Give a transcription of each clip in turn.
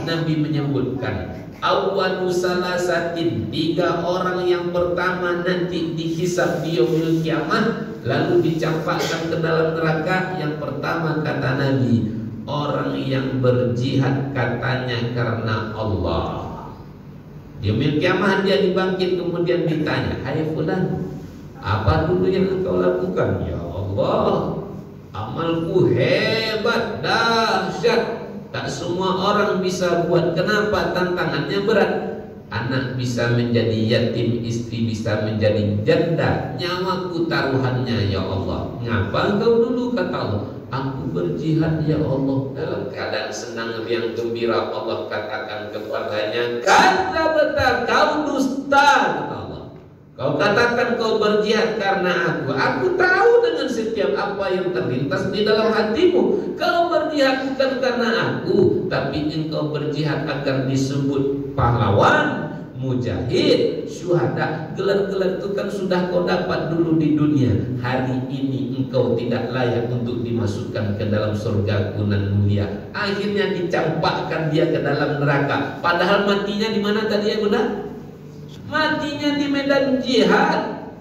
Nabi menyebutkan awwalu salasatin, 3 orang yang pertama nanti dihisab di yaumil kiamah lalu dicampakkan ke dalam neraka. Yang pertama kata Nabi, orang yang berjihad katanya karena Allah. Di yaumil kiamah dia dibangkit kemudian ditanya, hai fulan, apa dulu yang engkau lakukan? Ya Allah, amalku hebat, dahsyat, tak semua orang bisa buat. Kenapa? Tantangannya berat. Anak bisa menjadi yatim, istri bisa menjadi janda, nyawaku taruhannya ya Allah. Ngapa engkau dulu? Kata Allah, aku berjihad ya Allah. Dalam keadaan senang riang gembira Allah katakan kepadanya, kata kau dusta, kata Allah. Kau katakan kau berjihad karena aku tahu dengan setiap apa yang terlintas di dalam hatimu. Kau berjihad bukan karena aku, tapi engkau berjihad agar disebut pahlawan, mujahid, syuhada. Gelar-gelar itu kan sudah kau dapat dulu di dunia. Hari ini engkau tidak layak untuk dimasukkan ke dalam surga nan mulia. Akhirnya dicampakkan dia ke dalam neraka. Padahal matinya di mana tadi ya Bunda? Matinya di medan jihad.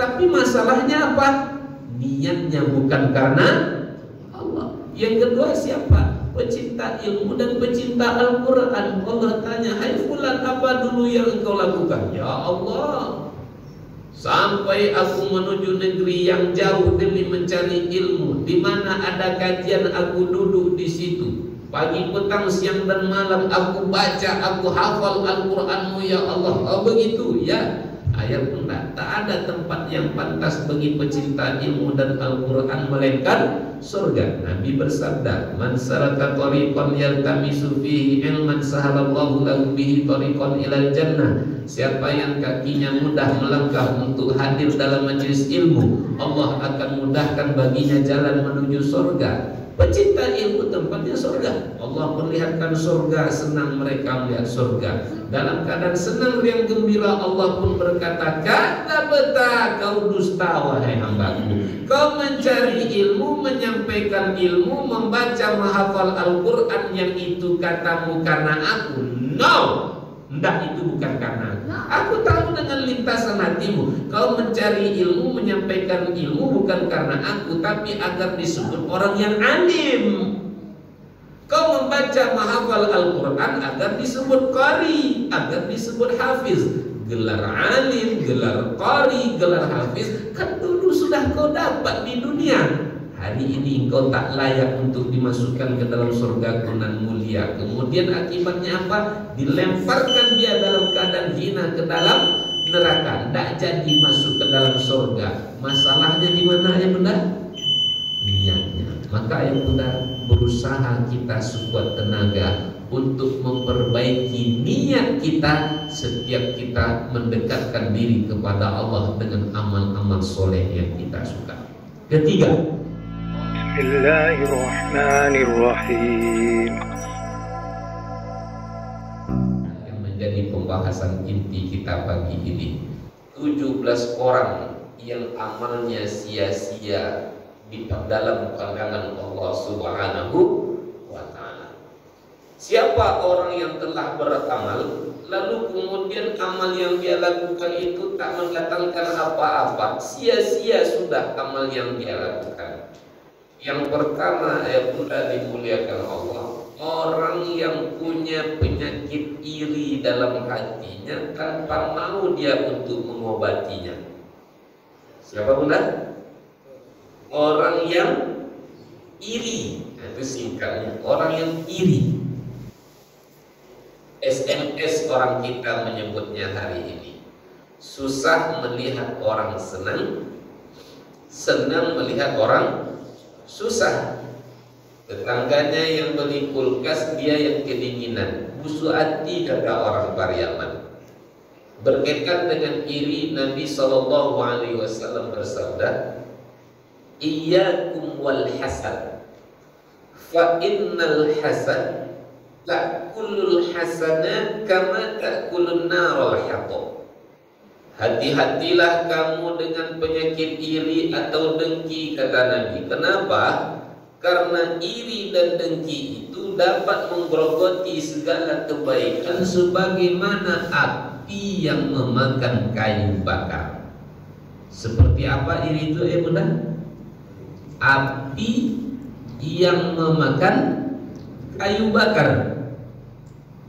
Tapi masalahnya apa? Niatnya bukan karena Allah. Yang kedua siapa? Pecinta ilmu dan pecinta Al-Quran. Allah tanya, hai fulan, apa dulu yang engkau lakukan? Ya Allah, sampai aku menuju negeri yang jauh demi mencari ilmu. Di mana ada kajian aku duduk di situ. Pagi, petang, siang dan malam aku baca, aku hafal Al-Quranmu ya Allah. Oh begitu ya. Ayat Bunda, tak ada tempat yang pantas bagi pecinta ilmu dan Al-Quran melainkan surga. Nabi bersabda, man salaka tariqan yaltamisu fihi ilman sahalallahu lahu bihi tariqan ilal jannah. Siapa yang kakinya mudah melangkah untuk hadir dalam majelis ilmu, Allah akan mudahkan baginya jalan menuju surga. Pecinta ilmu tempatnya surga. Allah perlihatkan surga, senang mereka melihat surga. Dalam keadaan senang riang gembira Allah pun berkata, kata beta kau dusta wahai hambaku. Kau mencari ilmu, menyampaikan ilmu, membaca menghafal Al-Quran, yang itu katamu karena aku. No, enggak, itu bukan karena aku. Aku tahu dengan lintasan hatimu. Kau mencari ilmu, menyampaikan ilmu bukan karena aku, tapi agar disebut orang yang alim. Kau membaca menghafal Al-Quran agar disebut qari, agar disebut hafiz. Gelar alim, gelar qari, gelar hafiz kan dulu sudah kau dapat di dunia. Hari ini engkau tak layak untuk dimasukkan ke dalam surga nan mulia. Kemudian akibatnya apa? Dilemparkan dia dalam keadaan hina ke dalam neraka. Tidak jadi masuk ke dalam surga. Masalahnya di mana ya Bunda? Niatnya. Maka ya Bunda, berusaha kita sekuat tenaga untuk memperbaiki niat kita setiap kita mendekatkan diri kepada Allah dengan amal-amal soleh yang kita suka. Ketiga, Bismillahirrahmanirrahim. Yang menjadi pembahasan inti kita pagi ini, 17 orang yang amalnya sia-sia di dalam pandangan Allah Subhanahu wa ta'ala. Siapa orang yang telah beramal lalu kemudian amal yang dia lakukan itu tak mendatangkan apa-apa, sia-sia sudah amal yang dia lakukan. Yang pertama, Bunda dimuliakan Allah, orang yang punya penyakit iri dalam hatinya tanpa mau dia untuk mengobatinya. Siapa Bunda? Orang yang iri, itu singkatnya, orang yang iri. SMS orang kita menyebutnya hari ini. Susah melihat orang senang, senang melihat orang susah. Tetangganya yang beli kulkas, dia yang kedinginan. Busuk hati kata orang Pariaman. Berkaitan dengan iri, Nabi SAW bersabda, iyyakum wal hasad, fa innal hasad ta'kulul hasanat kama ta'kulun narul hatab. Hati-hatilah kamu dengan penyakit iri atau dengki, kata Nabi. Kenapa? Karena iri dan dengki itu itu dapat menggerogoti segala kebaikan sebagaimana api yang memakan kayu bakar. Seperti apa iri itu bunda? Api yang memakan kayu bakar.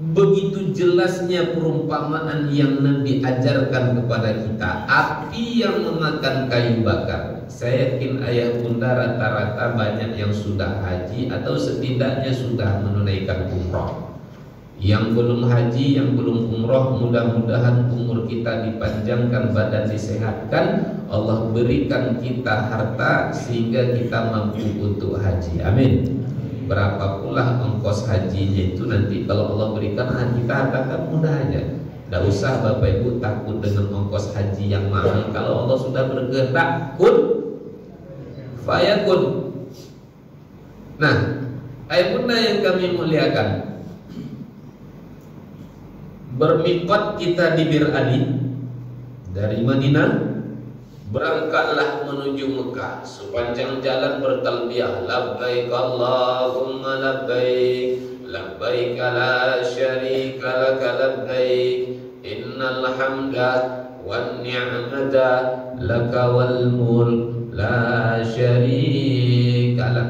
Begitu jelasnya perumpamaan yang Nabi ajarkan kepada kita, api yang memakan kayu bakar. Saya yakin ayah bunda rata-rata banyak yang sudah haji atau setidaknya sudah menunaikan umroh. Yang belum haji, yang belum umroh, mudah-mudahan umur kita dipanjangkan, badan disehatkan, Allah berikan kita harta sehingga kita mampu untuk haji. Amin. Berapa pula ongkos hajinya itu nanti kalau Allah berikan, kita hartakan mudah aja. Tidak usah Bapak Ibu takut dengan ongkos haji yang mahal. Kalau Allah sudah berkehendak, kun fayakun. Nah, ayah bunda yang kami muliakan, bermiqat kita di Bir Ali dari Madinah. Berangkatlah menuju Mekah. Sepanjang jalan bertalbiyah, labbaik Allahumma labbaik, labbaik la syarika laka labbaik, innal hamda wan ni'mata laka wal mulk la syarika lak.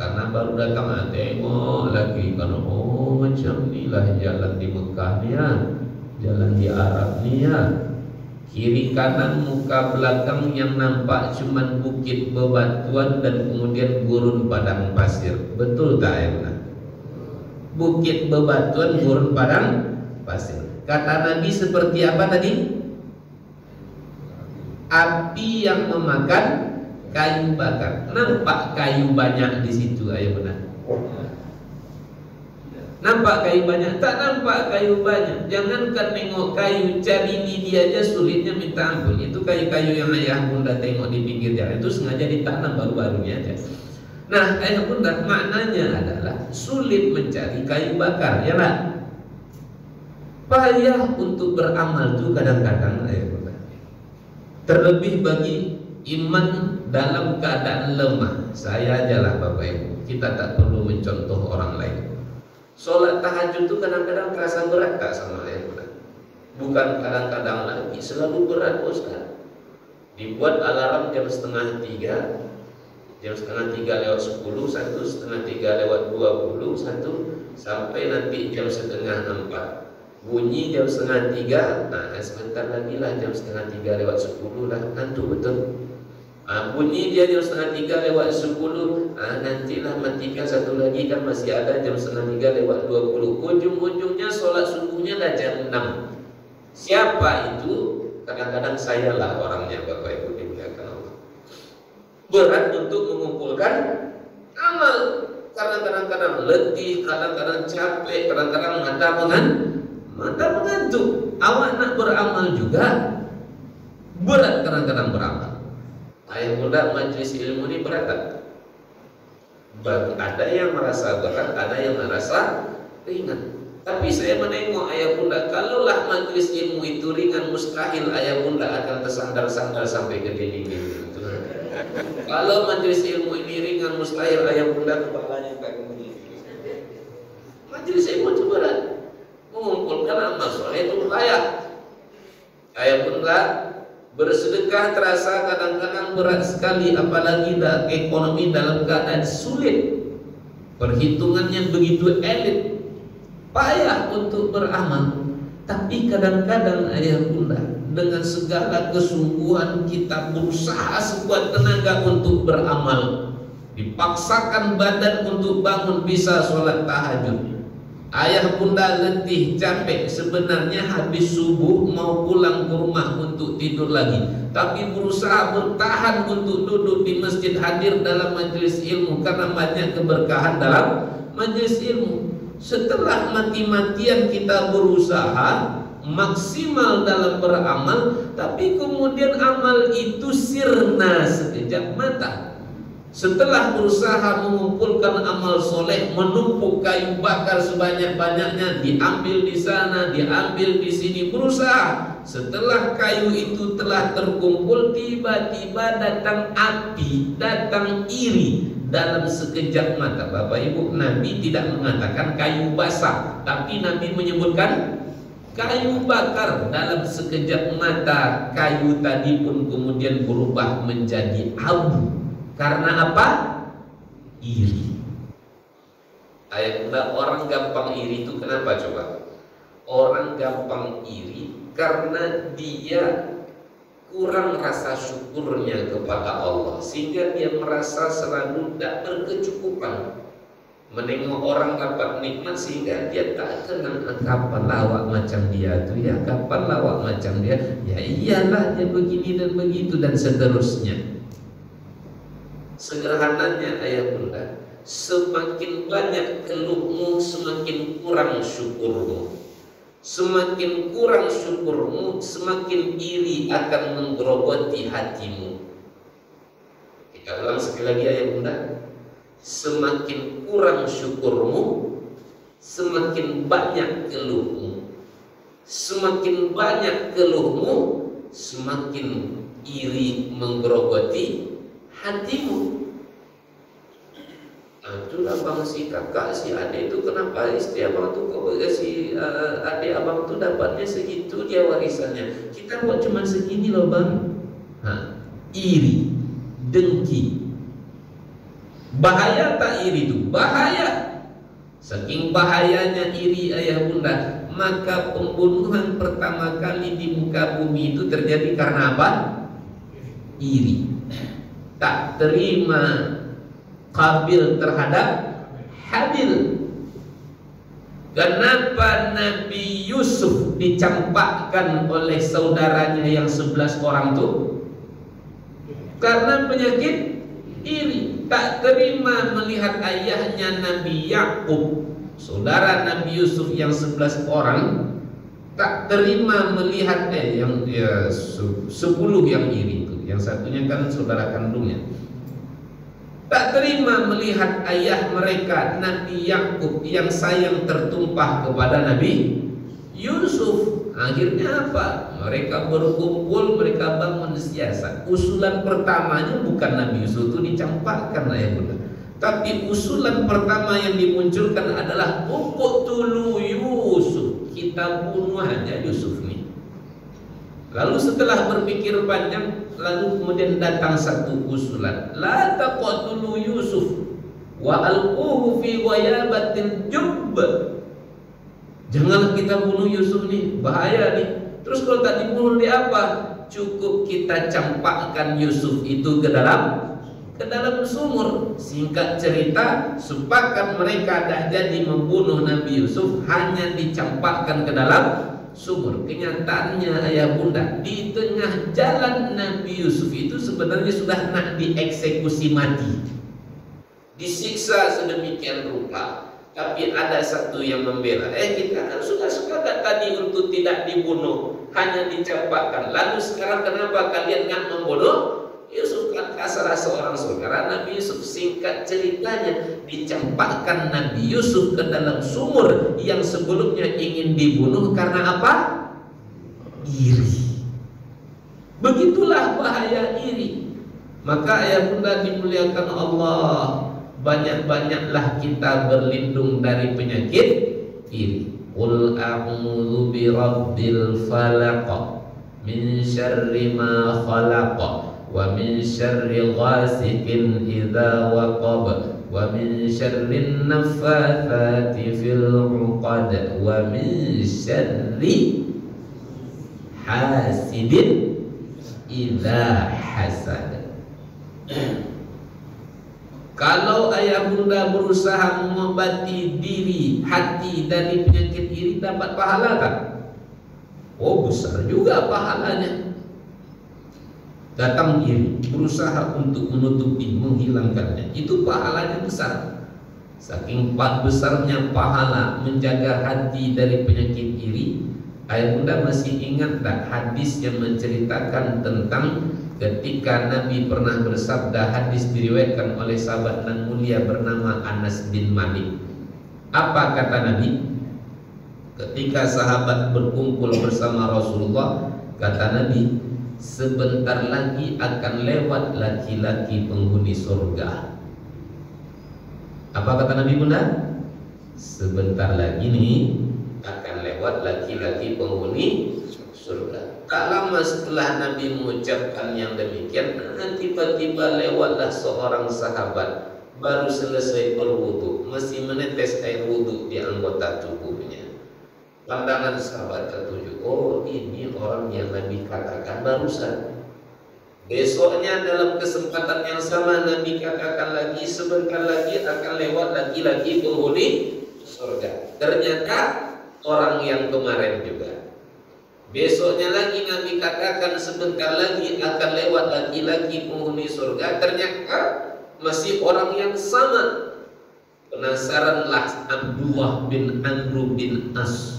Karena baru datang tengok lagi kan, oh macam inilah jalan di Mekah ni ya, jalan di Arab ni ya. Kiri kanan muka belakang yang nampak cuman bukit bebatuan dan kemudian gurun padang pasir. Betul tak ya? Bukit bebatuan, gurun padang pasir. Kata Nabi seperti apa tadi? Api yang memakan kayu bakar. Nampak kayu banyak di situ, ayo benar. Nampak kayu banyak? Tak nampak kayu banyak. Jangankan nengok kayu, cari lidi aja sulitnya minta ampun. Itu kayu-kayu yang ayah bunda tengok di pinggir jalan, itu sengaja ditanam baru-barunya aja. Nah, ayah bunda, maknanya adalah sulit mencari kayu bakar, ya nak? Payah untuk beramal tuh kadang-kadang ayah bunda. Terlebih bagi iman dalam keadaan lemah. Saya ajalah Bapak Ibu, kita tak perlu mencontoh orang lain. Sholat tahajud itu kadang-kadang terasa berat tak sama ayah bunda? Bukan kadang-kadang lagi, selalu berat Ustaz. Dibuat alarm jam 2:30, jam 2:30 lewat 10, 1:30 lewat 20, 1 sampai nanti jam 3:30. Bunyi jam 2:30, nah sebentar lagi lah jam 2:30 lewat 10 lah, ngantuk betul. Bunyi dia jam 2:30 lewat 10, nantilah matikan satu lagi kan masih ada jam 2:30 lewat 20. Ujung-ujungnya sholat subuhnya dah jam 6. Siapa itu? Kadang-kadang saya lah orangnya Bapak Ibu dimuliakan Allah. Berat untuk mengumpulkan amal, karena kadang-kadang letih, kadang-kadang capek, kadang-kadang mata mengantuk. Awak nak beramal juga berat kadang-kadang beramal. Ayah bunda, majlis ilmu ini berat tak? Ada yang merasa berat, ada yang merasa ringan. Tapi saya menengok ayah bunda, kalaulah majlis ilmu itu ringan, mustahil ayah bunda akan tersandar-sandar sampai ke dinding. Kalau majlis ilmu ini ringan, mustahil ayah bunda kepalanya kayak begini. Majlis ilmu itu berat, mengumpulkan amal soleh itu layak. Ayah bunda, bersedekah terasa kadang-kadang berat sekali, apalagi ekonomi dalam keadaan sulit. Perhitungannya begitu elit, payah untuk beramal. Tapi kadang-kadang ayah bunda, dengan segala kesungguhan kita berusaha sekuat tenaga untuk beramal, dipaksakan badan untuk bangun bisa sholat tahajud. Ayah bunda letih, capek, sebenarnya habis subuh mau pulang ke rumah untuk tidur lagi, tapi berusaha bertahan untuk duduk di masjid, hadir dalam majelis ilmu, karena banyak keberkahan dalam majelis ilmu. Setelah mati-matian kita berusaha maksimal dalam beramal, tapi kemudian amal itu sirna sekejap mata. Setelah berusaha mengumpulkan amal soleh, menumpuk kayu bakar sebanyak-banyaknya, diambil di sana, diambil di sini, berusaha. Setelah kayu itu telah terkumpul, tiba-tiba datang api, datang iri, dalam sekejap mata. Bapak Ibu, Nabi tidak mengatakan kayu basah, tapi Nabi menyebutkan kayu bakar. Dalam sekejap mata kayu tadi pun kemudian berubah menjadi abu. Karena apa? Iri. Ayat Bunda, orang gampang iri itu kenapa coba? Orang gampang iri karena dia kurang rasa syukurnya kepada Allah, sehingga dia merasa selalu tidak berkecukupan. Menengok orang dapat nikmat sehingga dia tak kenal kapan lawak macam dia tuh ya, kapan lawak macam dia, ya iyalah dia begini dan begitu dan seterusnya. Sederhananya ayah bunda, semakin banyak keluhmu semakin kurang syukurmu. Semakin kurang syukurmu, semakin iri akan menggerogoti hatimu. Kita ulang sekali lagi ayat bunda. Semakin kurang syukurmu, semakin banyak keluhmu. Semakin banyak keluhmu, semakin iri menggerogoti hatimu. Itu abang si kakak si adik itu kenapa istri abang tuh kok si adik abang tuh dapatnya segitu dia warisannya, kita kok cuma segini loh bang. Iri, dengki. Bahaya tak iri itu? Bahaya. Saking bahayanya iri ayah bunda, maka pembunuhan pertama kali di muka bumi itu terjadi karena apa? Iri. Tak terima Qabil terhadap Habil. Kenapa Nabi Yusuf dicampakkan oleh saudaranya yang 11 orang itu? Karena penyakit iri. Tak terima melihat ayahnya Nabi Yakub, saudara Nabi Yusuf yang 11 orang, tak terima melihat 10 yang iri itu. Yang satunya kan saudara kandungnya. Tak terima melihat ayah mereka Nabi Yakub yang sayang tertumpah kepada Nabi Yusuf. Akhirnya apa? Mereka berkumpul, mereka bangun siasat. Usulan pertamanya bukan Nabi Yusuf itu dicampakkan ayah bunda, tapi usulan pertama yang dimunculkan adalah uqtulu Yusuf, kita bunuh aja Yusuf nih. Lalu setelah berpikir panjang, lalu kemudian datang satu usulan, la taqtulu Yusuf wa alquhu fi ghayabatil jubb. Janganlah kita bunuh Yusuf nih, bahaya nih. Terus kalau tak dibunuh dia apa? Cukup kita campakkan Yusuf itu ke dalam sumur. Singkat cerita, sepakat mereka dah jadi membunuh Nabi Yusuf, hanya dicampakkan ke dalam sumur. Kenyataannya ayah bunda, di tengah jalan Nabi Yusuf itu sebenarnya sudah nak dieksekusi mati, disiksa sedemikian rupa. Tapi ada satu yang membela. Kita kan sudah sepakat tadi untuk tidak dibunuh, hanya dicampakkan. Lalu sekarang kenapa kalian nak membunuh Yusuf? Kan salah seorang saudara Nabi Yusuf. Singkat ceritanya, dicampakkan Nabi Yusuf ke dalam sumur yang sebelumnya ingin dibunuh karena apa? Iri. Begitulah bahaya iri. Maka ayah bunda dimuliakan Allah, banyak-banyaklah kita berlindung dari penyakit iri. Qul a'udzu birabbil falaq min syarri ma khalaq wa min syarri ghasiqin idza waqab wa min syarri naffatsati fil 'uqad wa min syarri hasidin idza hasad. Kalau ayah bunda berusaha mengobati diri, hati dari penyakit iri, dapat pahala tak? Oh, besar juga pahalanya. Datang iri, berusaha untuk menutupi, menghilangkannya, itu pahalanya besar. Saking besarnya pahala menjaga hati dari penyakit iri, ayah bunda masih ingat tak hadis yang menceritakan tentang ketika Nabi pernah bersabda, hadis diriwayatkan oleh sahabat nan mulia bernama Anas bin Malik. Apa kata Nabi? Ketika sahabat berkumpul bersama Rasulullah, kata Nabi, sebentar lagi akan lewat laki-laki penghuni surga. Apa kata Nabi Bunda? Sebentar lagi nih akan lewat laki-laki penghuni surga. Tak lama setelah Nabi mengucapkan yang demikian, tiba-tiba lewatlah seorang sahabat baru selesai berwudu, masih menetes air wudu di anggota tubuhnya. Pandangan sahabat tertuju, oh ini orang yang Nabi katakan barusan. Besoknya dalam kesempatan yang sama Nabi katakan lagi, sebentar lagi akan lewat laki-laki penghuni surga. Ternyata orang yang kemarin juga. Besoknya lagi Nabi katakan sebentar lagi akan lewat laki-laki penghuni surga. Ternyata masih orang yang sama. Penasaranlah Abdullah bin Amr bin As.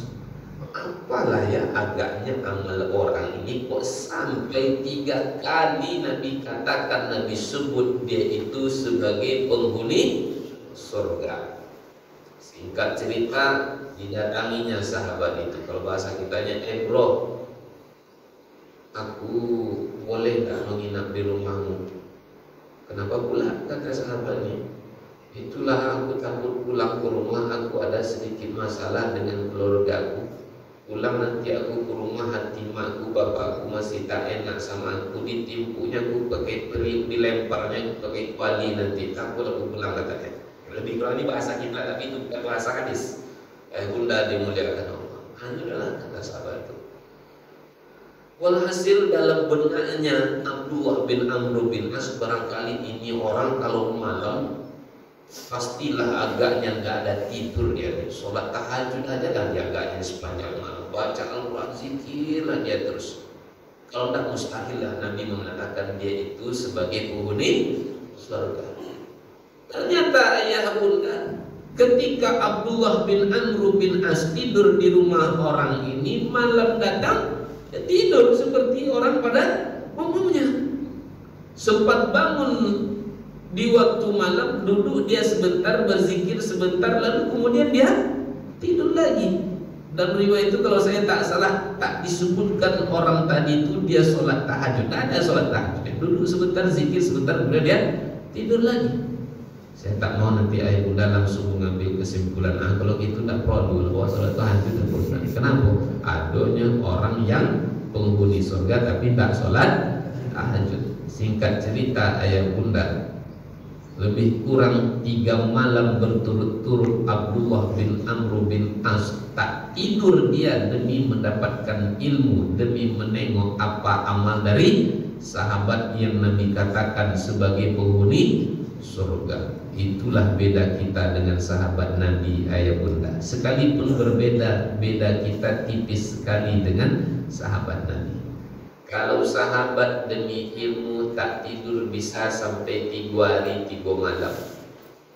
Apalah ya agaknya amal orang ini kok sampai 3 kali Nabi katakan, Nabi sebut dia itu sebagai penghuni surga. Singkat cerita, didatanginya sahabat itu. Kalau bahasa kitanya, bro, aku boleh gak menginap di rumahmu? Kenapa pula? Kata sahabatnya, itulah aku takut pulang ke rumah aku ada sedikit masalah dengan keluargaku. Pulang nanti aku ke rumah hati makku, bapakku masih tak enak sama aku, ditimpunya aku pakai periuk, dilemparnya aku pakai kuali, nanti takut aku pulang katanya. Lebih kurang ini bahasa kita, tapi itu bukan bahasa hadis. Bunda dimuliakan Allah. Adalah kata sahabat itu. Walhasil dalam benaknya Abdullah bin Amr bin As, barangkali ini orang kalau malam pastilah agaknya nggak ada tidur dia. Sholat tahajud aja kan dia agaknya sepanjang malam. Baca Al-Quran, zikir lah dia terus. Kalau tidak mustahil lah Nabi mengatakan dia itu sebagai penghuni surga. Ternyata ayah bunda, ketika Abdullah bin Amr bin As tidur di rumah orang ini, malam datang dia tidur seperti orang pada umumnya. Sempat bangun di waktu malam, duduk dia sebentar, berzikir sebentar, lalu kemudian dia tidur lagi. Dalam riwayat itu kalau saya tak salah, tak disebutkan orang tadi itu dia sholat tahajud. Tak ada sholat tahajud, dia duduk sebentar, zikir sebentar, kemudian dia tidur lagi. Saya tak mau nanti ayah bunda langsung mengambil kesimpulan, kalau gitu tak perlu bahwa sholat tahajud tak perlu. Kenapa? Adanya orang yang penghuni surga tapi tak sholat tahajud. Singkat cerita ayah bunda, lebih kurang 3 malam berturut-turut Abdullah bin Amr bin As tak tidur dia demi mendapatkan ilmu, demi menengok apa amal dari sahabat yang Nabi katakan sebagai penghuni surga. Itulah beda kita dengan sahabat Nabi ayah bunda. Sekalipun berbeda, beda kita tipis sekali dengan sahabat Nabi. Kalau sahabat demi ilmu tak tidur bisa sampai 3 hari 3 malam.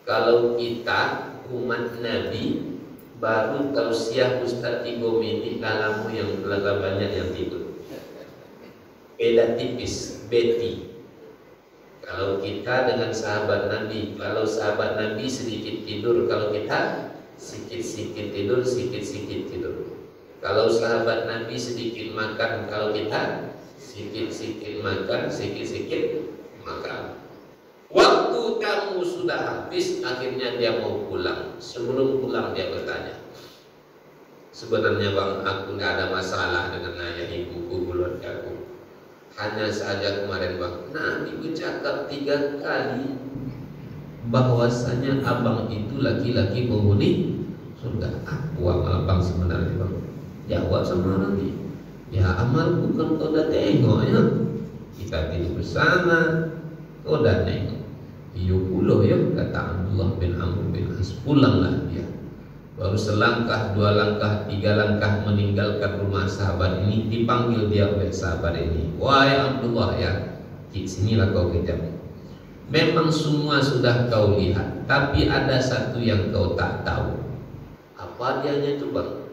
Kalau kita umat Nabi baru tausiah Ustaz 3 menit, kalamu yang telah banyak yang tidur. Beda tipis, beti. Kalau kita dengan sahabat Nabi, kalau sahabat Nabi sedikit tidur, kalau kita sedikit-sedikit tidur, sedikit-sedikit tidur. Kalau sahabat Nabi sedikit makan, kalau kita sedikit-sedikit makan, sedikit-sedikit makan. Waktu kamu sudah habis, akhirnya dia mau pulang. Sebelum pulang dia bertanya, sebenarnya bang, aku nggak ada masalah dengan ayah ibuku, keluargaku. Hanya saja kemarin bang, Nabi bercakap 3 kali bahwasanya abang itu laki-laki penghuni surga. Apa amal abang sebenarnya bang? Jawab sama Nabi, ya amalku kan kau dah tengok ya. Kita tidur bersama, kau dah tengok. Iyo pulau ya, kata Abdullah bin Amr bin As. Pulanglah dia. Baru selangkah, 2 langkah, 3 langkah meninggalkan rumah sahabat ini, dipanggil dia oleh sahabat ini. Wahai Abdullah ya, sinilah kau kejam. Memang semua sudah kau lihat, tapi ada satu yang kau tak tahu. Apa dianya itu bang?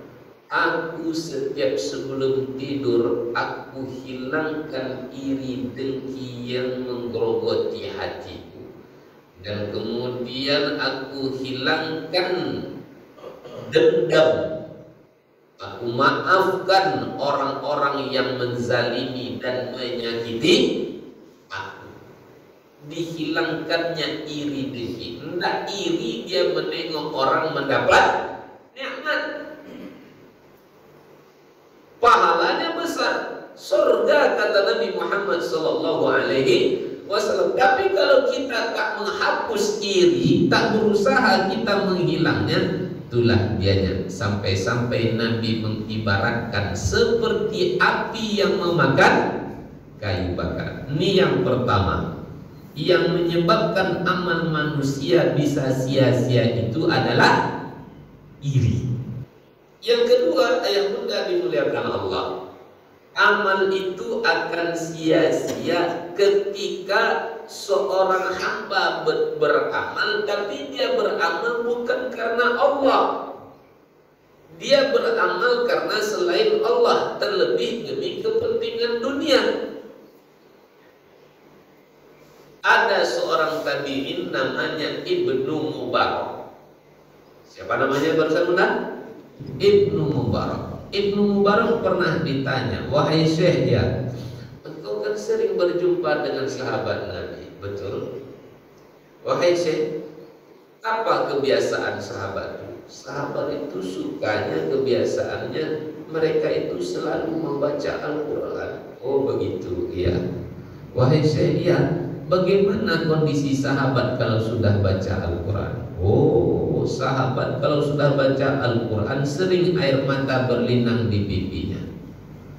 Aku setiap sebelum tidur, aku hilangkan iri dengki yang menggerogoti hatiku. Dan kemudian aku hilangkan dendam. Aku maafkan orang-orang yang menzalimi dan menyakiti aku. dihilangkannya iri diri. Hendak iri dia menengok orang mendapat nikmat. Pahalanya besar, surga kata Nabi Muhammad sallallahu alaihi wasallam. Tapi kalau kita tak menghapus iri, tak berusaha kita menghilangnya, itulah dianya. Sampai-sampai Nabi mengibaratkan seperti api yang memakan kayu bakar. Ini yang pertama. Yang menyebabkan amal manusia bisa sia-sia itu adalah iri. Yang kedua, ayah bunda dimuliakan Allah, amal itu akan sia-sia ketika seorang hamba beramal, tapi dia beramal bukan karena Allah. Dia beramal karena selain Allah, terlebih demi kepentingan dunia. Ada seorang tabi'in namanya Ibnu Mubarak. Siapa namanya barusan bunda? Ibnu Mubarak. Ibnu Mubarak pernah ditanya, wahai Syekh, ya, engkau kan sering berjumpa dengan sahabat Nabi, betul? Wahai Syekh, apa kebiasaan sahabat itu? Sahabat itu sukanya, kebiasaannya mereka itu selalu membaca Al-Quran. Oh begitu, iya. Wahai Syekh, ya, bagaimana kondisi sahabat kalau sudah baca Al-Quran? Oh, sahabat kalau sudah baca Al-Quran sering air mata berlinang di pipinya.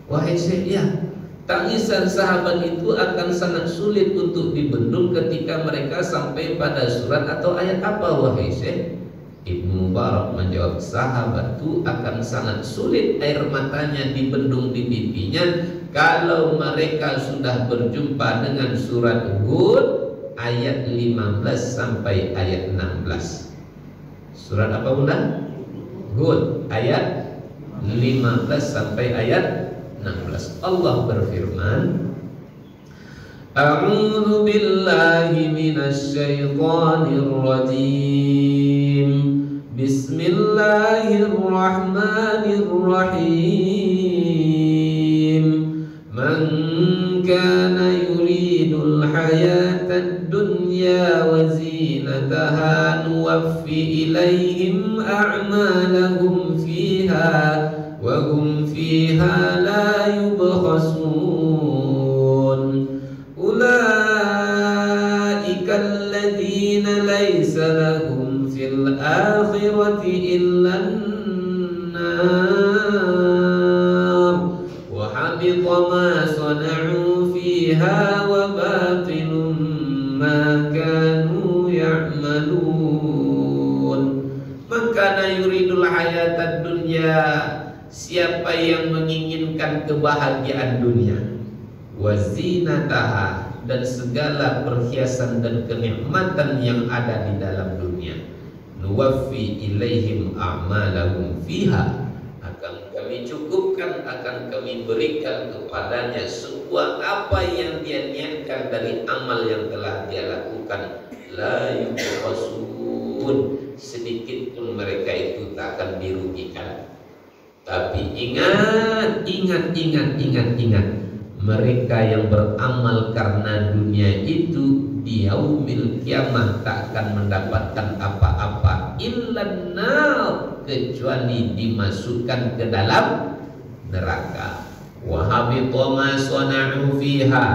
Wahai Syekh, ya, tangisan sahabat itu akan sangat sulit untuk dibendung ketika mereka sampai pada surat atau ayat apa, wahai Syekh? Ibnu Mubarak menjawab, sahabat itu akan sangat sulit air matanya dibendung di pipinya kalau mereka sudah berjumpa dengan surat Hud ayat 15 sampai ayat 16. Surat apa bunda? Hud ayat 15 sampai ayat 16. Allah berfirman, A'udzu billahi minasy syaithanir rajim. Bismillahirrahmanirrahim. Man kana yuridul hayatad dunya wa zinataha nuwaffi ilaihim a'malahum fiha wa hum fiha la yubkhasun. Ulaika alladhina laysa lahum fil akhirati illan nar wa habita ma sana'u fiha wa batilun ma kanu ya'malun. Maka yuridul hayatad dunya, siapa yang menginginkan kebahagiaan dunia, wazinataha, dan segala perhiasan dan kenikmatan yang ada di dalam dunia, nuwaffi ilaihim a'malahum fiha, akan kami cukupkan, akan kami berikan kepadanya semua apa yang dia niatkan dari amal yang telah dia lakukan. La yubkhasun, sedikit pun mereka itu tak akan dirugikan. Tapi ingat, mereka yang beramal karena dunia itu di yaumil kiamah tak akan mendapatkan apa-apa illan nar, kecuali dimasukkan ke dalam neraka. Wa habita ma sana'u fiha,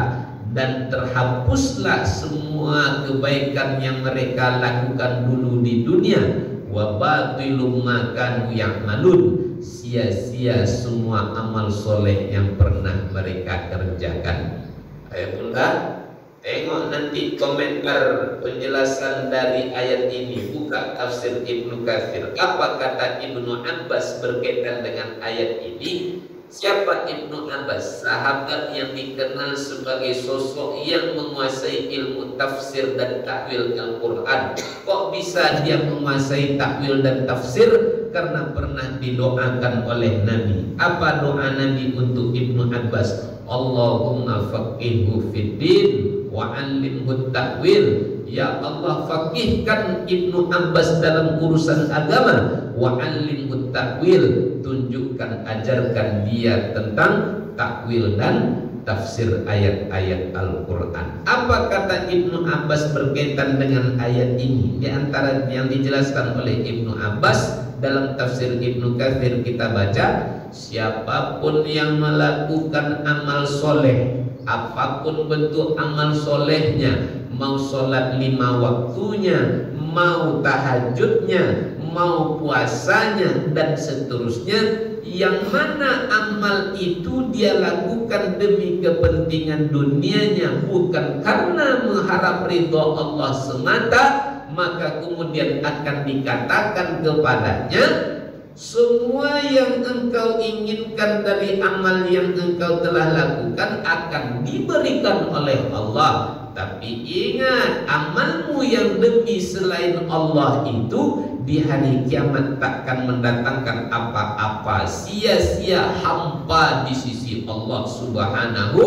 dan terhapuslah semua kebaikan yang mereka lakukan dulu di dunia. Wa batilum ma kanu ya'malun, sia-sia semua amal soleh yang pernah mereka kerjakan. Ayo bunda, tengok nanti komentar penjelasan dari ayat ini. Buka tafsir Ibnu Katsir. Apa kata Ibnu Abbas berkaitan dengan ayat ini? Siapa Ibnu Abbas? Sahabat yang dikenal sebagai sosok yang menguasai ilmu tafsir dan takwil Al-Quran. Kok bisa dia menguasai takwil dan tafsir? Karena pernah didoakan oleh Nabi. Apa doa Nabi untuk Ibnu Abbas? Allahumma faqihhu fiddin wa 'allimhu ta'wil. Ya Allah, faqihkan Ibnu Abbas dalam urusan agama, wa 'allimhu ta'wil, tunjukkan, ajarkan dia tentang takwil dan tafsir ayat-ayat Al-Quran. Apa kata Ibnu Abbas berkaitan dengan ayat ini? Di antara yang dijelaskan oleh Ibnu Abbas dalam tafsir Ibnu Katsir kita baca, siapapun yang melakukan amal soleh, apapun bentuk amal solehnya, mau sholat 5 waktunya, mau tahajudnya, mau puasanya dan seterusnya, yang mana amal itu dia lakukan demi kepentingan dunianya, bukan karena mengharap ridho Allah semata, maka kemudian akan dikatakan kepadanya, semua yang engkau inginkan dari amal yang engkau telah lakukan akan diberikan oleh Allah. Tapi ingat, amalmu yang demi selain Allah itu di hari kiamat takkan mendatangkan apa-apa, sia-sia, hampa di sisi Allah Subhanahu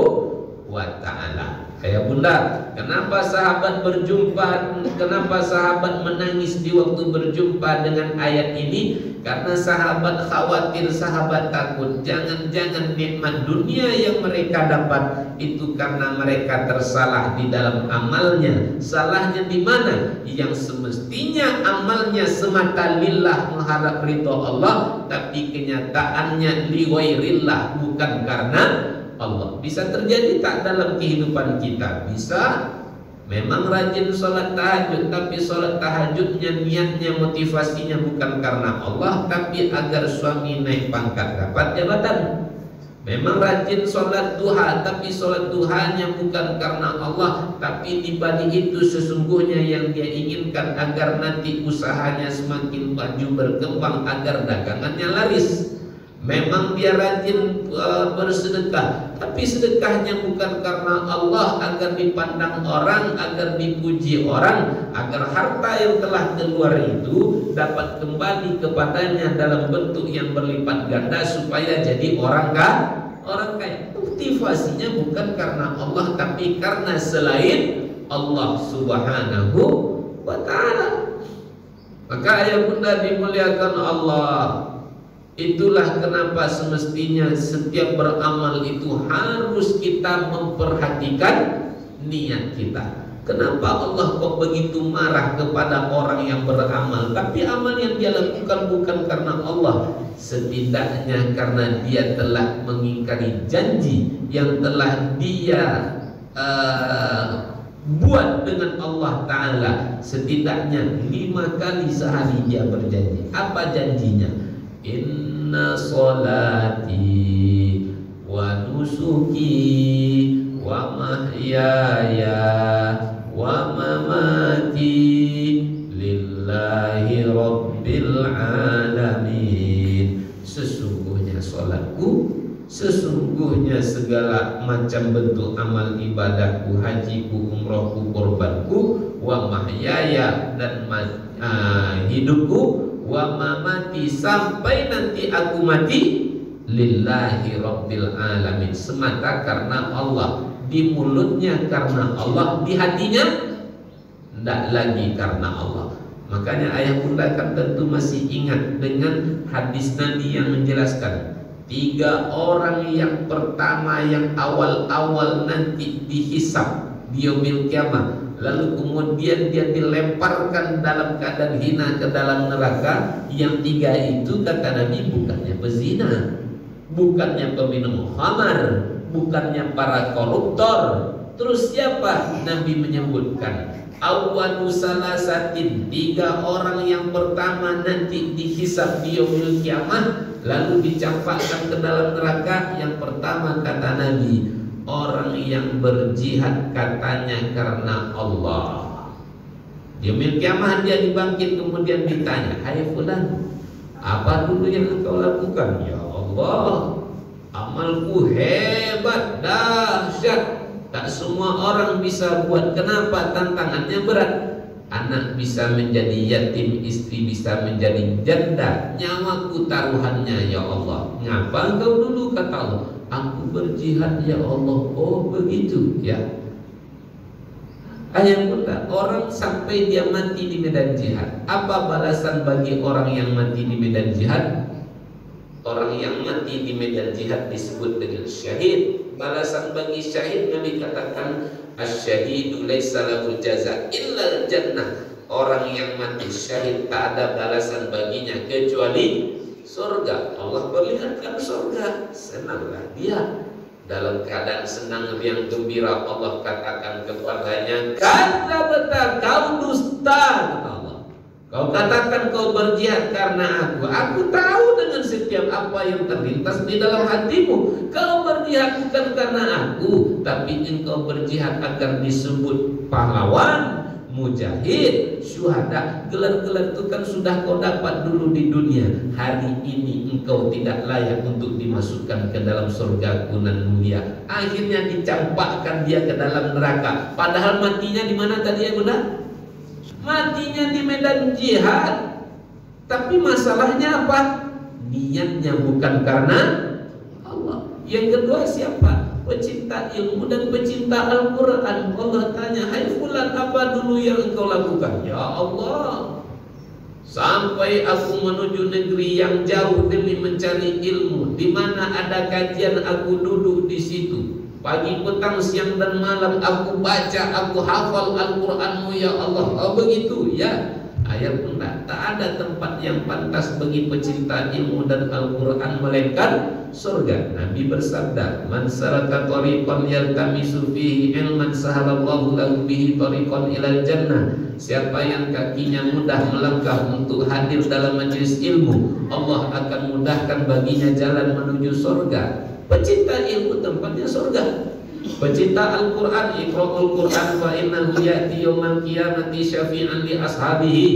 wa ta'ala. Ayah bunda, kenapa sahabat berjumpa, kenapa sahabat menangis di waktu berjumpa dengan ayat ini? Karena sahabat khawatir, sahabat takut, jangan-jangan nikmat dunia yang mereka dapat itu karena mereka tersalah di dalam amalnya. Salahnya di mana? Yang semestinya amalnya semata lillah mengharap ridho Allah, tapi kenyataannya liwairillah, bukan karena Allah. Bisa terjadi tak dalam kehidupan kita? Bisa. Memang rajin sholat tahajud, tapi sholat tahajudnya niatnya, motivasinya bukan karena Allah, tapi agar suami naik pangkat, dapat jabatan. Memang rajin sholat duha, tapi sholat duhanya bukan karena Allah, tapi di balik itu sesungguhnya yang dia inginkan agar nanti usahanya semakin maju berkembang, agar dagangannya laris. Memang dia rajin bersedekah, tapi sedekahnya bukan karena Allah, agar dipandang orang, agar dipuji orang, agar harta yang telah keluar itu dapat kembali kepadanya dalam bentuk yang berlipat ganda supaya jadi orang kaya. Motivasinya bukan karena Allah, tapi karena selain Allah Subhanahu wa ta'ala. Maka ayah bunda dimuliakan Allah, itulah kenapa semestinya setiap beramal itu harus kita memperhatikan niat kita. Kenapa Allah kok begitu marah kepada orang yang beramal, tapi amal yang dia lakukan bukan karena Allah? Setidaknya karena dia telah mengingkari janji yang telah dia buat dengan Allah Ta'ala. Setidaknya 5 kali sehari dia berjanji. Apa janjinya? Inna salati wa nusuki wa mahyaya wa mamati lillahi rabbil alamin. Sesungguhnya salatku, sesungguhnya segala macam bentuk amal ibadahku, hajiku, umrohku, korbanku, wa mahyaya dan hidupku, wa mamati sampai nanti aku mati, lillahi rabbil alamin, semata karena Allah. Di mulutnya karena Allah, di hatinya tidak lagi karena Allah. Makanya ayah bunda kan tentu masih ingat dengan hadis Nabi yang menjelaskan 3 orang yang pertama yang awal-awal nanti dihisab di yaumil kiamah, lalu kemudian dia dilemparkan dalam keadaan hina ke dalam neraka. Yang 3 itu kata Nabi bukannya pezina, bukannya peminum khamar, bukannya para koruptor. Terus siapa? Nabi menyebutkan awwalu salasatin, 3 orang yang pertama nanti dihisab di yaumil kiamah lalu dicampakkan ke dalam neraka. Yang pertama kata Nabi, orang yang berjihad katanya karena Allah. Di yaumil kiamah dia dibangkit, kemudian ditanya, hai fulan, apa dulu yang engkau lakukan? Ya Allah, amalku hebat, dahsyat, tak semua orang bisa buat. Kenapa? Tantangannya berat. Anak bisa menjadi yatim, istri bisa menjadi janda, nyawaku taruhannya ya Allah. Ngapa engkau dulu? Kata Allah, aku berjihad ya Allah. Oh begitu ya. Ayat bunda, orang sampai dia mati di medan jihad, apa balasan bagi orang yang mati di medan jihad? Orang yang mati di medan jihad disebut dengan syahid. balasan bagi syahid. Nabi katakan asy-syahidu laisa lahu jaza illa jannah. Orang yang mati syahid tak ada balasan baginya kecuali surga. Allah perlihatkan surga, senanglah dia. Dalam keadaan senang yang gembira, Allah katakan kepadanya, kadzabta, kau dusta, kata Allah. Kau katakan kau berjihad karena aku tahu dengan setiap apa yang terlintas di dalam hatimu. Kau berjihad bukan karena aku, tapi engkau berjihad agar disebut pahlawan, mujahid, syuhada. Gelar-gelar itu kan sudah kau dapat dulu di dunia. Hari ini engkau tidak layak untuk dimasukkan ke dalam surga nan mulia. Akhirnya dicampakkan dia ke dalam neraka. Padahal matinya di mana tadi ya Bunda? Matinya di medan jihad. Tapi masalahnya apa? Niatnya bukan karena Allah. Yang kedua siapa? Pecinta ilmu dan pecinta Al-Quran. Allah tanya, hai fulan, apa dulu yang engkau lakukan? Ya Allah, sampai aku menuju negeri yang jauh demi mencari ilmu. Di mana ada kajian aku duduk di situ. Pagi, petang, siang dan malam aku baca, aku hafal Al-Quranmu ya Allah. Oh begitu ya. Ayat Bunda, tak ada tempat yang pantas bagi pecinta ilmu dan Al-Quran melainkan surga. Nabi bersabda, man salaka tariqan yaltamisu fihi ilman sahalallahu lahu bihi tariqan ilal jannah. Siapa yang kakinya mudah melangkah untuk hadir dalam majelis ilmu, Allah akan mudahkan baginya jalan menuju surga. Pecinta ilmu tempatnya surga. Pecinta Al-Quran, iqra'ul Quran fa innahu ya'ti yaumal qiyamati syafi'an li ashabihi.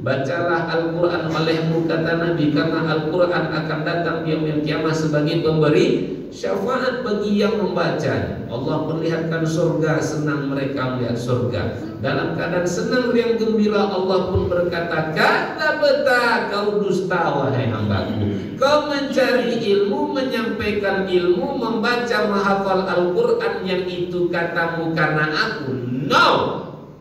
Bacalah Al-Quran olehmu, kata Nabi, karena Al-Quran akan datang di yaumil qiyamah sebagai pemberi syafaat bagi yang membacanya. Allah perlihatkan surga, senang mereka melihat surga. Dalam keadaan senang yang gembira, Allah pun berkata, kadzabta, kau dusta wahai hambaku. Kau mencari ilmu, menyampaikan ilmu, membaca, menghafal Al-Quran, yang itu katamu karena aku. No,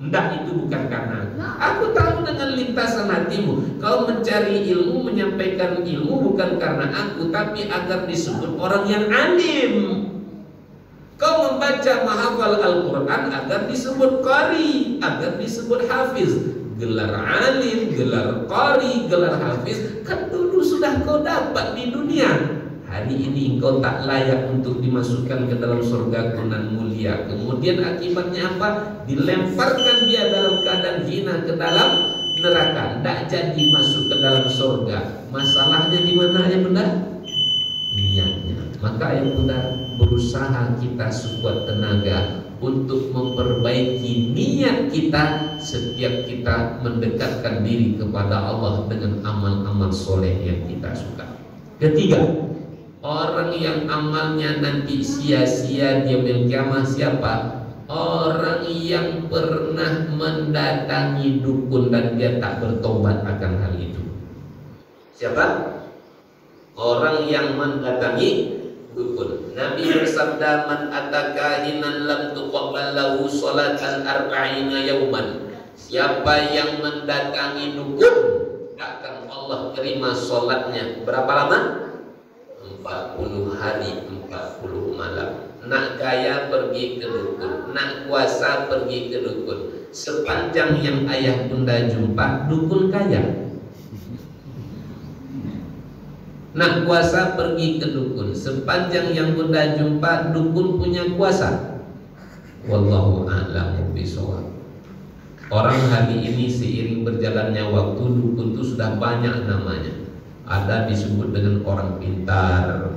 enggak, itu bukan karena aku. Aku tahu dengan lintasan hatimu. Kau mencari ilmu, menyampaikan ilmu bukan karena aku, tapi agar disebut orang yang alim. Kau membaca, menghafal Al-Quran agar disebut qari, agar disebut hafiz. Gelar alim, gelar qari, gelar hafiz kan dulu sudah kau dapat di dunia. Hari ini engkau tak layak untuk dimasukkan ke dalam surga nan mulia. Kemudian akibatnya apa? Dilemparkan dia dalam keadaan hina ke dalam neraka. Tak jadi masuk ke dalam surga. Masalahnya di mana ya Bunda? Niatnya. Maka ya Bunda, berusaha kita sekuat tenaga untuk memperbaiki niat kita setiap kita mendekatkan diri kepada Allah dengan amal-amal soleh yang kita suka. Ketiga, orang yang amalnya nanti sia-sia di yaumil qiyamah siapa? Orang yang pernah mendatangi dukun dan dia tak bertobat akan hal itu. Siapa? Orang yang mendatangi dukun. Nabi bersabda, man ataka hinan lam tuqabbal lahu salatan arba'ina yauman. Siapa yang mendatangi dukun, akan Allah terima salatnya berapa lama? 40 hari 40 malam. Nak kaya pergi ke dukun, nak kuasa pergi ke dukun. Sepanjang yang ayah bunda jumpa, dukun kaya. Nak kuasa pergi ke dukun. Sepanjang yang bunda jumpa, dukun punya kuasa. Wallahu a'lamu bishawab. Orang hari ini seiring berjalannya waktu, dukun itu sudah banyak namanya. Ada disebut dengan orang pintar,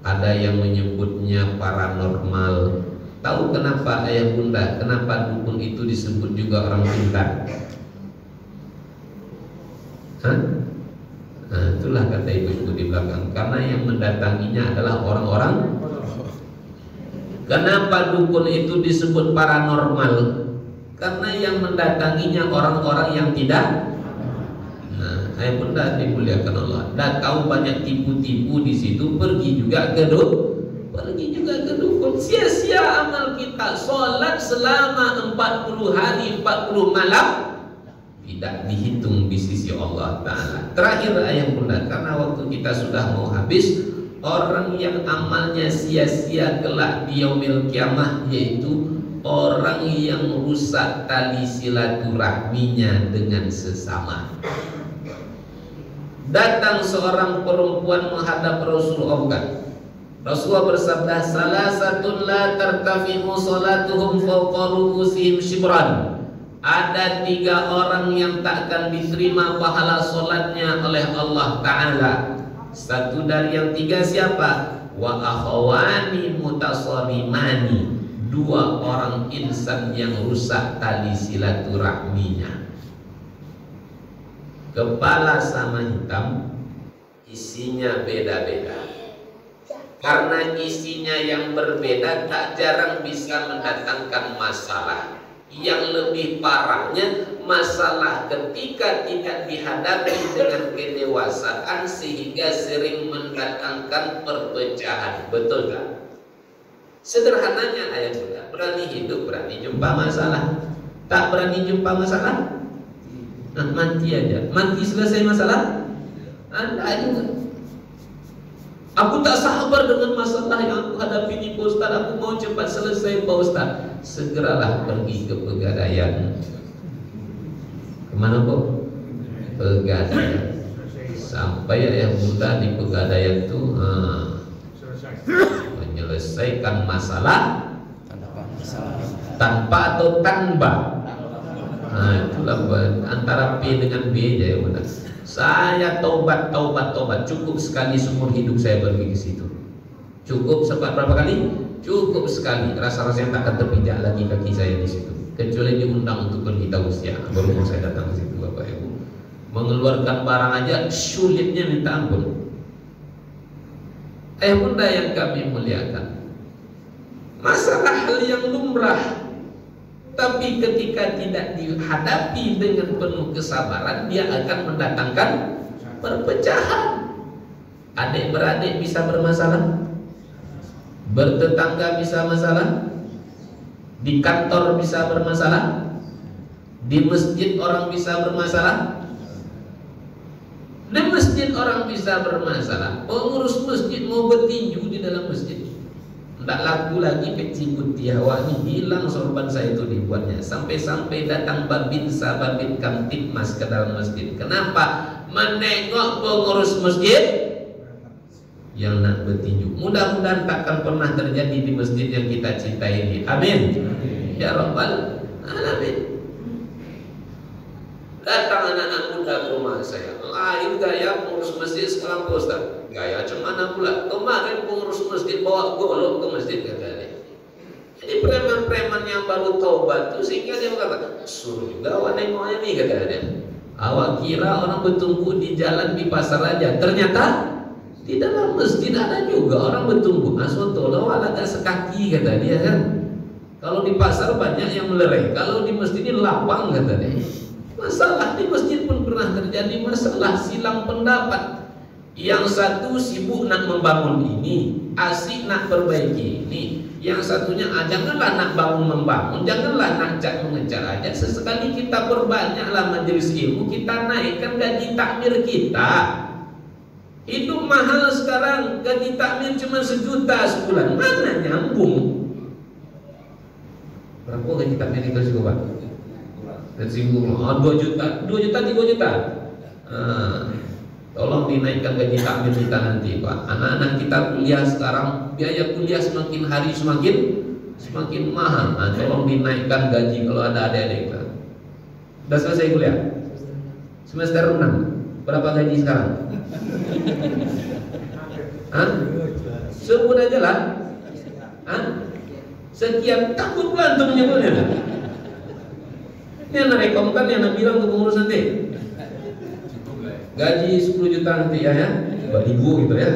ada yang menyebutnya paranormal. Tahu kenapa ayah bunda? Kenapa dukun itu disebut juga orang pintar? Hah? Nah, itulah kata ibu-ibu di belakang. Karena yang mendatanginya adalah orang-orang. Kenapa dukun itu disebut paranormal? Karena yang mendatanginya orang-orang yang tidak. Nah, ayah bunda dimuliakan Allah. Dah tahu banyak tipu-tipu di situ, pergi juga ke dukun. Pergi juga ke dukun. Sia-sia amal kita. Sholat selama 40 hari 40 malam tidak dihitung di sisi Allah Ta'ala. Terakhir ayah bunda, karena waktu kita sudah mau habis, orang yang amalnya sia-sia kelak di yaumil kiamah, yaitu orang yang rusak tali silaturahminya dengan sesama. Datang seorang perempuan menghadap Rasulullah. Rasulullah bersabda, salasatun la tartafi'u salatuhum fawqa ru'usihim shibran. Ada 3 orang yang tak akan diterima pahala solatnya oleh Allah Ta'ala. Satu dari yang 3 siapa? Wa akhawani mutasarimani, 2 orang insan yang rusak tali silaturahminya. Kepala sama hitam, isinya beda-beda. Karena isinya yang berbeda tak jarang bisa mendatangkan masalah. Yang lebih parahnya masalah ketika tidak dihadapi dengan kedewasaan sehingga sering mendatangkan perpecahan. Betul tak? Sederhananya ayat sudah, berani hidup, berani jumpa masalah. Tak berani jumpa masalah, nah, mati aja. Mati selesai masalah, Anda juga. Aku tak sabar dengan masalah yang aku hadapi ini Pak Ustaz. Aku mau cepat selesai Pak Ustaz. Segeralah pergi ke Pegadaian. Kemana Pak? Pegadaian. Sampai yang muda di Pegadaian itu menyelesaikan masalah tanpa atau tanpa. Nah, itulah antara P dengan B aja ya benar. Saya taubat. Cukup sekali seumur hidup saya pergi ke situ. Cukup berapa kali? Cukup sekali. Rasa-rasanya tak akan terpijak lagi kaki saya di situ. Kecuali diundang untuk pergi tausiah. Baru mau saya datang ke situ Bapak Ibu. Mengeluarkan barang aja sulitnya minta ampun. Bunda yang kami muliakan, masalah hal yang lumrah. Tapi ketika tidak dihadapi dengan penuh kesabaran, dia akan mendatangkan perpecahan. Adik-beradik bisa bermasalah, bertetangga bisa masalah, di kantor bisa bermasalah, di masjid orang bisa bermasalah. Di masjid orang bisa bermasalah. Pengurus masjid mau bertinju di dalam masjid, tidak laku lagi peci putih. Wah, ini hilang sorban saya itu dibuatnya. Sampai-sampai datang babin kamtipmas ke dalam masjid. Kenapa? Menengok pengurus masjid yang nak bertinju. Mudah-mudahan takkan pernah terjadi di masjid yang kita cintai ini. Amin. Ya Rabbal Alamin. Datang anak-anak muda ke rumah saya. Lain gaya pengurus masjid sekarang Pak Ustaz. Gaya cemana pula? Kemarin pengurus masjid bawa golok ke masjid katanya. Jadi preman-preman yang baru taubat itu sehingga dia berkata, suruh juga awak nengoknya nih katanya. Awak kira orang bertumbuh di jalan di pasar aja. Ternyata di dalam masjid ada juga orang bertumbuh. Aswatullah awak agak sekaki kata dia kan. Kalau di pasar banyak yang melerai. Kalau di masjid ini lapang kata dia. Masalah di masjid pun pernah terjadi masalah silang pendapat. Yang satu sibuk nak membangun ini, asik nak perbaiki ini. Yang satunya janganlah nak bangun membangun, janganlah nak cat mengejar aja. Sesekali kita perbanyaklah majelis ilmu, kita naikkan gaji takmir kita. Hidup mahal sekarang, gaji takmir cuma 1 juta sebulan, mana nyambung? Berapa gaji takmir itu sih Pak? Tersinggung, 2 juta, 3 juta. Tolong dinaikkan gaji takmir kita nanti Pak. Anak-anak kita kuliah sekarang, biaya kuliah semakin hari semakin mahal. Tolong dinaikkan gaji kalau ada adik-adik kita. Sudah selesai kuliah? Semester 6. Berapa gaji sekarang? Sebut aja lah. Sekian, takut pula untuk menyebutnya. Ini anak rekomkan yang bilang ke pengurus nanti gaji 10 juta nanti ya 2.000 gitu ya.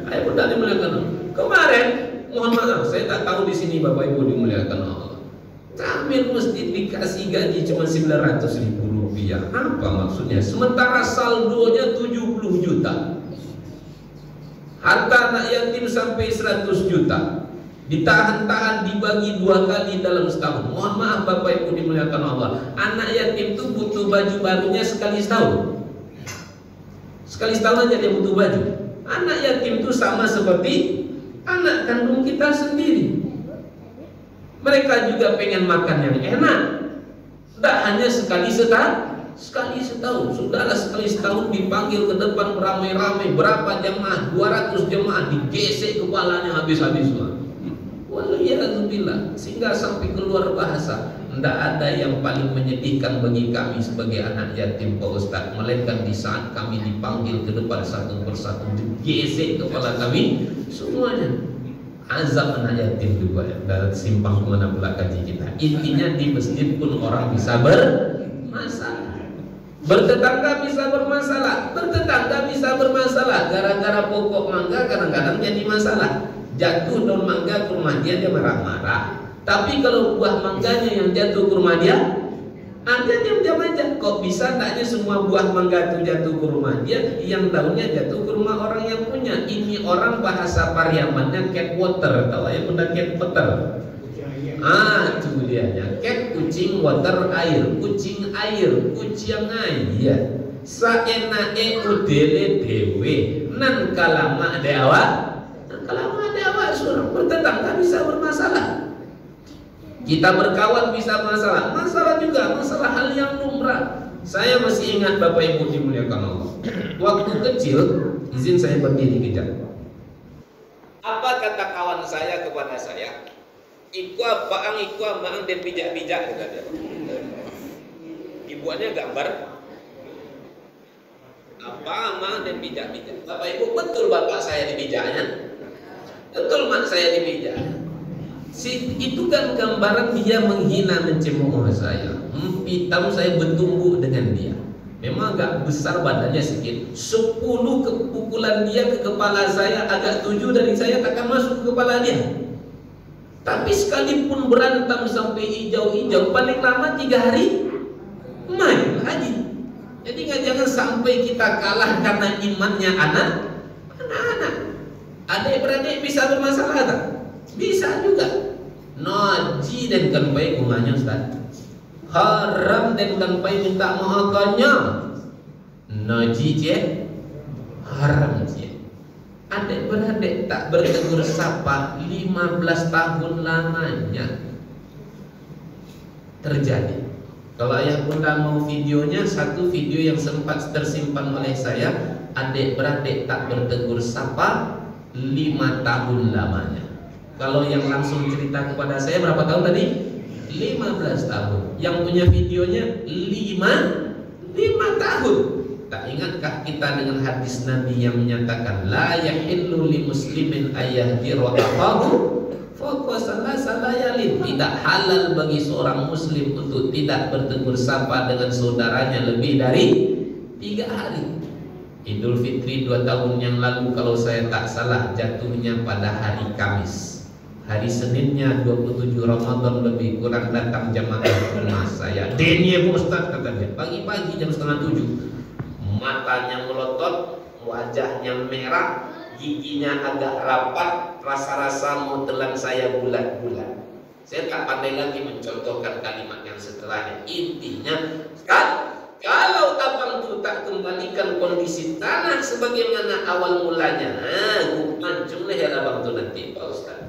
Ayo Bunda dimuliakan. Kemarin mohon maaf saya tak tahu di sini Bapak Ibu dimuliakan Allah. Takmir masjid dikasih gaji cuma 900.000 rupiah. Apa maksudnya? Sementara saldonya 70 juta. Harta anak yatim sampai 100 juta. Ditahan-tahan dibagi 2 kali dalam setahun. Mohon maaf Bapak Ibu dimuliakan Allah. Anak yatim itu butuh baju barunya sekali setahun. Sekali setahun aja dia butuh baju. Anak yatim itu sama seperti anak kandung kita sendiri. Mereka juga pengen makan yang enak. Tidak hanya sekali setahun. Sudahlah sekali setahun dipanggil ke depan beramai-ramai, berapa jemaah, 200 jemaah, digesek kepalanya habis-habis. Waliyahzubillah, sehingga sampai keluar bahasa. Tidak ada yang paling menyedihkan bagi kami sebagai anak yatim Pak Ustaz, melainkan di saat kami dipanggil ke depan satu persatu, digesek kepala kami semuanya. Azab anak yatim juga ya, dalam simpang kemana pula kaji kita. Intinya di masjid pun orang bisa bermasalah, bertetangga bisa bermasalah, gara-gara pokok mangga kadang-kadang jadi masalah. Jatuh daun mangga ke rumah dia marah-marah. Tapi kalau buah mangganya yang jatuh ke rumah dia diam-diam aja. Kok bisa taknya semua buah mangga itu jatuh ke rumah dia, yang daunnya jatuh ke rumah orang yang punya. Ini orang bahasa Pariamannya cat water, tahu ya, benda cat water. Itu dia ya. Cat kucing, water air, kucing air, kucing air. Saenake udele dewe nan kalama dewa. Surah bertetangga bisa bermasalah, kita berkawan bisa masalah juga masalah hal yang lumrah. Saya masih ingat Bapak Ibu dimuliakan Allah, waktu kecil, izin saya berdiri kejap. Apa kata kawan saya kepada saya? Iku apaan dan bijak-bijak, kata dia. Dibuatnya gambar apa amang dan bijak-bijak. Bapak Ibu, betul bapak saya dibijaknya? Betul mak saya dipijak. Itu kan gambaran dia menghina, mencemooh saya. Hitam saya bertumbuh dengan dia. Memang agak besar badannya sedikit. 10 kepukulan dia ke kepala saya, agak 7 dari saya takkan masuk ke kepala dia. Tapi sekalipun berantem sampai hijau-hijau, paling lama 3 hari main lagi. Jadi jangan sampai kita kalah karena imannya anak-anak. Adik-beradik bisa bermasalah tak? Bisa juga. Naji dan kanpai kumanya Ustaz. Haram dan kanpai minta mahakannya. Naji je, haram je. Adik-beradik tak bertegur sapa 15 tahun lamanya terjadi. Kalau ayah bunda mau videonya, satu video yang sempat tersimpan oleh saya, adik-beradik tak bertegur sapa 5 tahun lamanya. Kalau yang langsung cerita kepada saya berapa tahun tadi? 15 tahun. Yang punya videonya 5 tahun. Tak ingatkah kita dengan hadis Nabi yang menyatakan la yahillu li muslimin ayyahdira akahu fawqa salasayalin. Tidak halal bagi seorang muslim untuk tidak bertegur sapa dengan saudaranya lebih dari 3 hari. Idul Fitri 2 tahun yang lalu kalau saya tak salah jatuhnya pada hari Kamis. Hari Seninnya 27 Ramadan lebih kurang datang jamaah ke rumah saya. Denye Ustaz, kata dia, pagi-pagi jam 6:30. Matanya melotot, wajahnya merah, giginya agak rapat, rasa-rasa mau telan saya bulat-bulat. Saya tak pandai lagi mencontohkan kalimat yang setelahnya. Intinya kan, kalau abang tu tak kembalikan kondisi tanah sebagaimana awal mulanya, mancung leher abang tu nanti Pak Ustaz.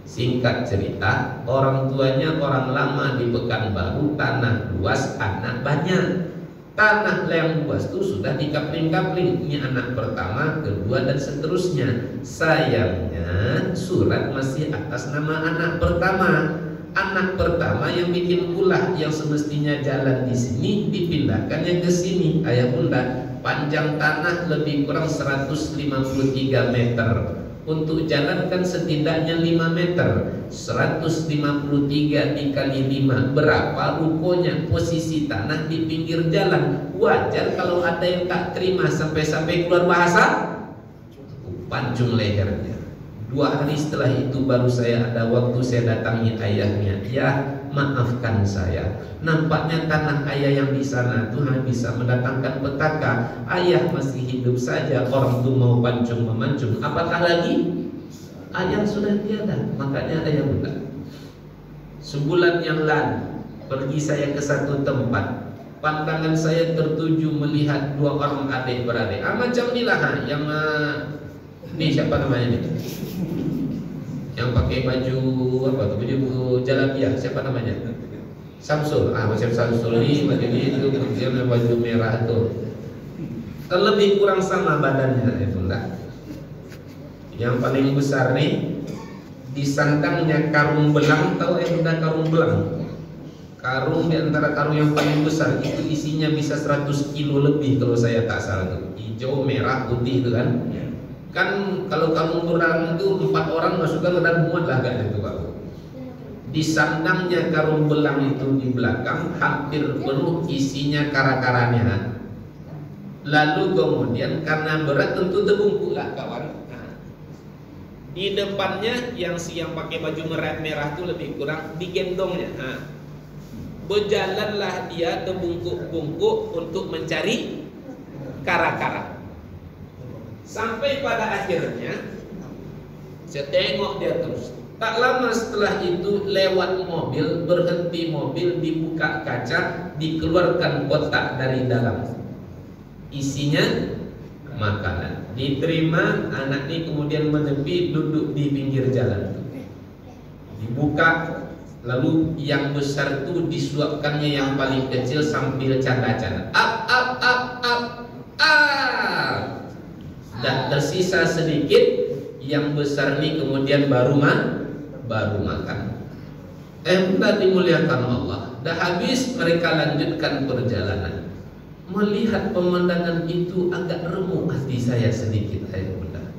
Singkat cerita, orang tuanya orang lama di Pekanbaru, tanah luas, anak banyak. Tanah yang luas itu sudah dikapling-kapling. Ini anak pertama, kedua dan seterusnya. Sayangnya surat masih atas nama anak pertama. Anak pertama yang bikin ulah, yang semestinya jalan di sini dipindahkannya ke sini. Ayah bunda, panjang tanah lebih kurang 153 meter. Untuk jalan kan setidaknya 5 meter. 153 dikali 5 berapa rukonya? Posisi tanah di pinggir jalan. Wajar kalau ada yang tak terima sampai keluar bahasa, pancung lehernya. 2 hari setelah itu baru saya ada waktu, saya datangi ayahnya. Ya, maafkan saya. Nampaknya tanah ayah yang di sana Tuhan bisa mendatangkan petaka. Ayah masih hidup saja, orang itu mau pancung memancung. Apakah lagi? Ayah sudah tiada. Makanya ayah bunda, sebulan yang lalu pergi saya ke satu tempat. Pandangan saya tertuju melihat 2 orang adik beradik. Macam inilah yang Ini siapa namanya nih? Yang pakai baju apa tuh? Baju jalabiyah, siapa namanya? Samsul. Macam Samsul ini baju itu kemudian baju merah tuh. Lebih kurang sama badannya ya Bunda. Yang paling besar nih di sandangnya karung belang, tahu ya Bunda karung belang? Karung di antara karung yang paling besar itu isinya bisa 100 kilo lebih kalau saya tak salah tuh. Hijau, merah, putih itu kan. Kan kalau karung belang itu 4 orang masukkan udah muat lah agak itu Pak. Di sandangnya karung belang itu di belakang hampir penuh isinya kara-karanya. Lalu kemudian karena berat tentu terbungkuk lah kawan. Di depannya yang pakai baju merah itu lebih kurang digendongnya. Berjalanlah dia terbungkuk-bungkuk untuk mencari kara-kara. Sampai pada akhirnya saya tengok dia terus. Tak lama setelah itu lewat mobil, berhenti mobil, dibuka kaca, dikeluarkan kotak dari dalam. Isinya makanan. Diterima, anak ini kemudian menepi duduk di pinggir jalan. Dibuka, lalu yang besar itu disuapkannya yang paling kecil sambil canda-canda. Up. Dan tersisa sedikit, yang besar ini kemudian baru makan. Sudah dimuliakan Allah. Dah habis mereka lanjutkan perjalanan. Melihat pemandangan itu agak remuk hati saya sedikit, Bunda.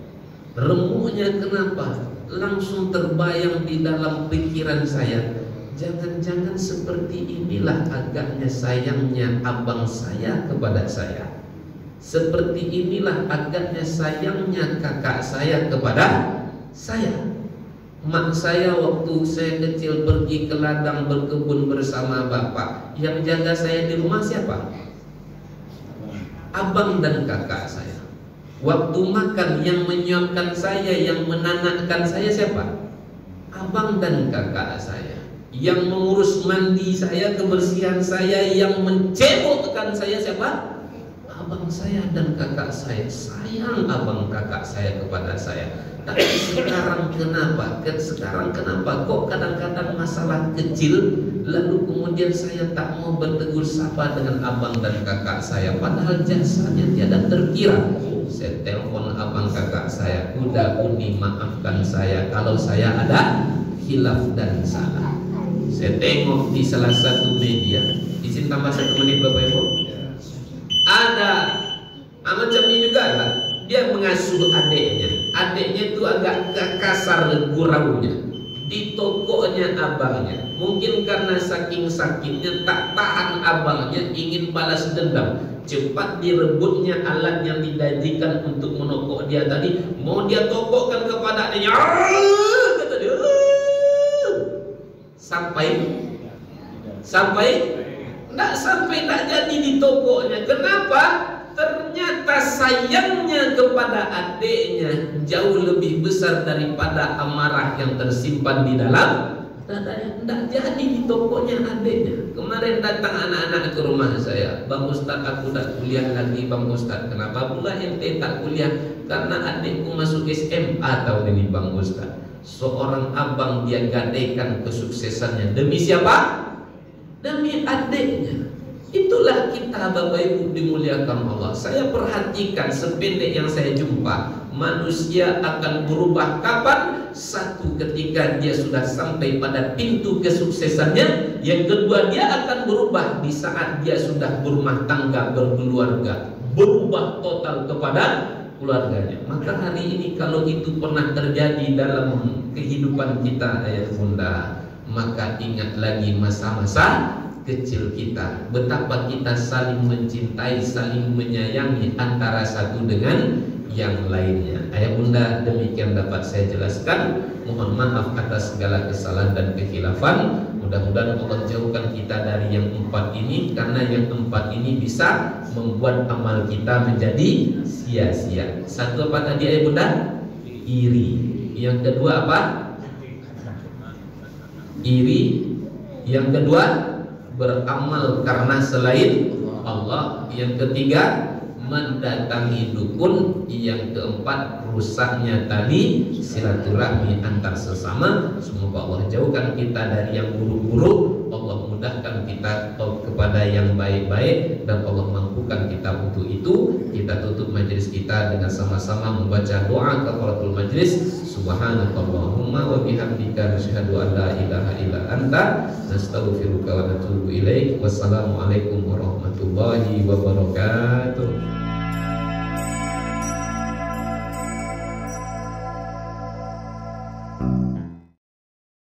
Remuknya kenapa? Langsung terbayang di dalam pikiran saya, jangan-jangan seperti inilah agaknya sayangnya abang saya kepada saya. Seperti inilah agaknya sayangnya kakak saya kepada saya. Mak saya waktu saya kecil pergi ke ladang berkebun bersama bapak, yang jaga saya di rumah siapa? Abang dan kakak saya. Waktu makan yang menyuapkan saya, yang menanakkan saya siapa? Abang dan kakak saya. Yang mengurus mandi saya, kebersihan saya, yang mencebokkan saya siapa? Abang saya dan kakak saya. Sayang abang kakak saya kepada saya. Tapi sekarang kenapa? Kok kadang-kadang masalah kecil lalu kemudian saya tak mau bertegur sapa dengan abang dan kakak saya, padahal jasanya tiada terkira. Saya telepon abang kakak saya, udah uni maafkan saya kalau saya ada khilaf dan salah. Saya tengok di salah satu media, izin tambah 1 menit Bapak Ibu. Ada macam ini juga lah. Dia mengasuh adiknya. Adiknya itu agak kasar guraunya. Di tokonya abangnya. Mungkin karena saking sakitnya tak tahan abangnya, ingin balas dendam. Cepat direbutnya alat yang didadikan untuk menokok dia tadi. Mau dia tokokkan kepada adiknya. Kata dia. Sampai tak jadi di tokonya. Kenapa? Ternyata sayangnya kepada adiknya jauh lebih besar daripada amarah yang tersimpan di dalam dadanya. Tidak jadi di tokonya adiknya. Kemarin datang anak-anak ke rumah saya, Bang Ustaz aku tak kuliah lagi Bang Ustaz. Kenapa pula ente tak kuliah? Karena adikku masuk SMA tahun ini Bang Ustaz. Seorang abang dia gadaikan kesuksesannya. Demi siapa? Demi adiknya. Itulah kita Bapak Ibu dimuliakan Allah. Saya perhatikan sependek yang saya jumpa, manusia akan berubah kapan? Satu, ketika dia sudah sampai pada pintu kesuksesannya. Yang kedua, dia akan berubah di saat dia sudah berumah tangga, berkeluarga, berubah total kepada keluarganya. Maka hari ini kalau itu pernah terjadi dalam kehidupan kita ayah bunda, maka ingat lagi masa-masa kecil kita, betapa kita saling mencintai, saling menyayangi antara satu dengan yang lainnya. Ayah bunda, demikian dapat saya jelaskan. Mohon maaf atas segala kesalahan dan kekhilafan. Mudah-mudahan Allah jauhkan kita dari yang 4 ini, karena yang 4 ini bisa membuat amal kita menjadi sia-sia. Satu apa tadi ayah bunda? Iri. Yang kedua apa? Iri. Yang kedua, beramal karena selain Allah. Yang ketiga, mendatangi dukun, yang keempat rusaknya tali silaturahmi antar sesama. Semoga Allah jauhkan kita dari yang buruk-buruk, Allah mudahkan kita kepada yang baik-baik, dan Allah mampukan kita untuk itu. Kita tutup majelis kita dengan sama-sama membaca doa kafaratul majelis. Subhanakallahumma wa bihamdika nasyhadu an la ilaha illa anta nastaghfiruka wa natubu ilaik. Wassalamualaikum warahmatullahi wabarakatuh.